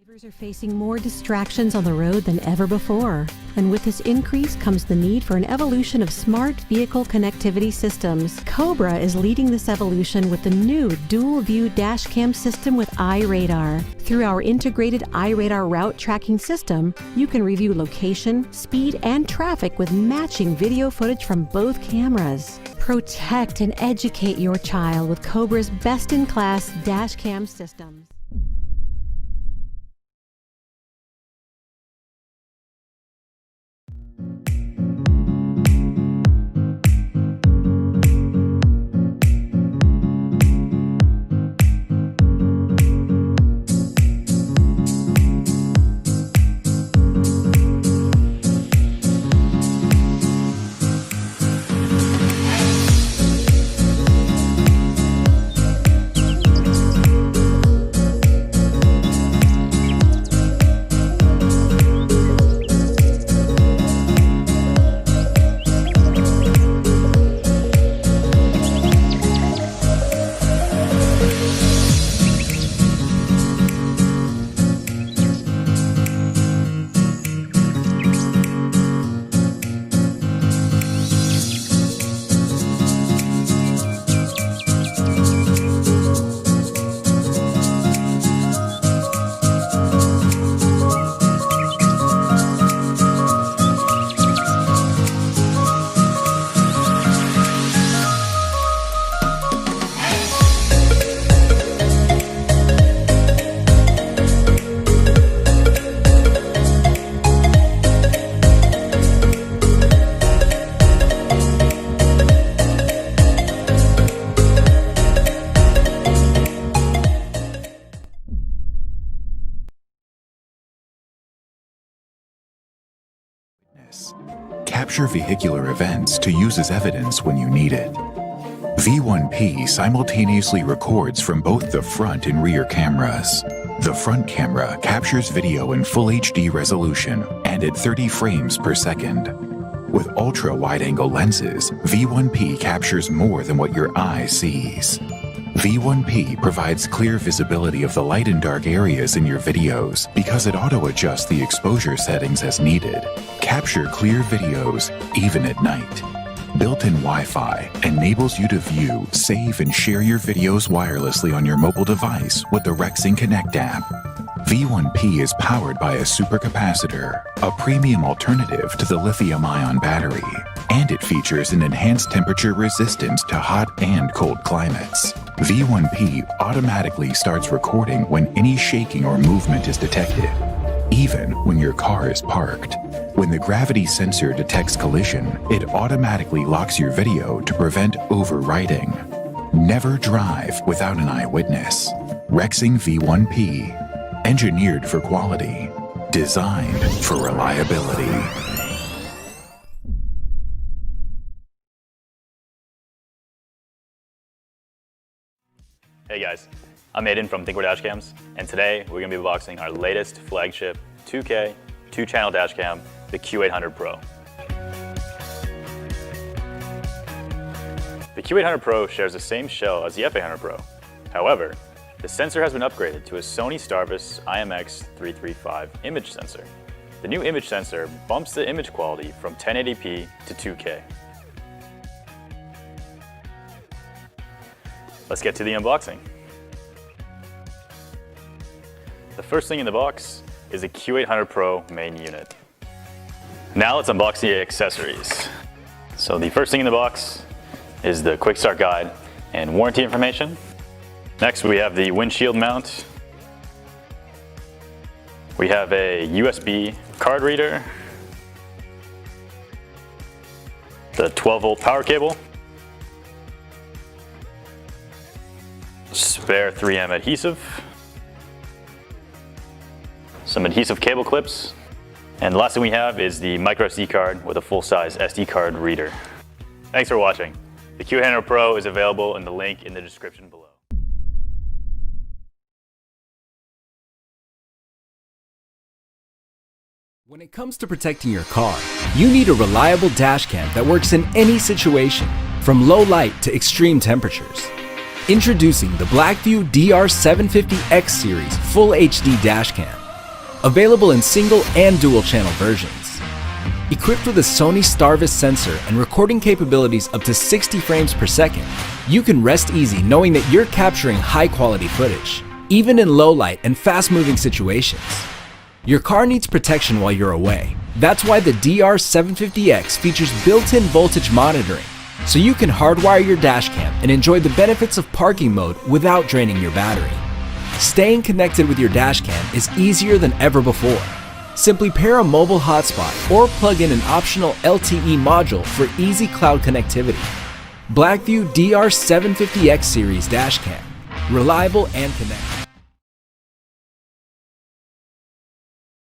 Drivers are facing more distractions on the road than ever before. And with this increase comes the need for an evolution of smart vehicle connectivity systems. Cobra is leading this evolution with the new dual-view dashcam system with iRadar. Through our integrated iRadar route tracking system, you can review location, speed, and traffic with matching video footage from both cameras. Protect and educate your child with Cobra's best-in-class dashcam systems. Capture vehicular events to use as evidence when you need it. V1P simultaneously records from both the front and rear cameras. The front camera captures video in full HD resolution and at 30 frames per second. With ultra-wide-angle lenses, V1P captures more than what your eye sees. V1P provides clear visibility of the light and dark areas in your videos because it auto-adjusts the exposure settings as needed. Capture clear videos even at night. Built-in Wi-Fi enables you to view, save, and share your videos wirelessly on your mobile device with the Rexing Connect app. V1P is powered by a supercapacitor, a premium alternative to the lithium-ion battery, and it features an enhanced temperature resistance to hot and cold climates. V1P automatically starts recording when any shaking or movement is detected, even when your car is parked. When the gravity sensor detects collision, it automatically locks your video to prevent overwriting. Never drive without an eyewitness. Rexing V1P. Engineered for quality. Designed for reliability. Hey guys, I'm Aiden from THINKWARE Dashcams, and today we're going to be unboxing our latest flagship 2K 2-channel dashcam, the Q800 Pro. The Q800 Pro shares the same shell as the F800 Pro. However, the sensor has been upgraded to a Sony Starvis IMX335 image sensor. The new image sensor bumps the image quality from 1080p to 2K. Let's get to the unboxing. The first thing in the box is a Q800 Pro main unit. Now let's unbox the accessories. So the first thing in the box is the quick start guide and warranty information. Next we have the windshield mount. We have a USB card reader, the 12-volt power cable, spare 3M adhesive, some adhesive cable clips, and the last thing we have is the micro SD card with a full-size SD card reader. Thanks for watching. The Q800 Pro is available in the link in the description below. When it comes to protecting your car, you need a reliable dashcam that works in any situation, from low light to extreme temperatures. Introducing the BlackVue DR750X series Full HD dashcam. available in single and dual channel versions. Equipped with a Sony Starvis sensor and recording capabilities up to 60 frames per second, you can rest easy knowing that you're capturing high-quality footage, even in low light and fast-moving situations. Your car needs protection while you're away. That's why the DR750X features built-in voltage monitoring, so you can hardwire your dashcam and enjoy the benefits of parking mode without draining your battery. Staying connected with your dashcam is easier than ever before. Simply pair a mobile hotspot or plug in an optional LTE module for easy cloud connectivity. BlackVue DR750X series dashcam, reliable and connected.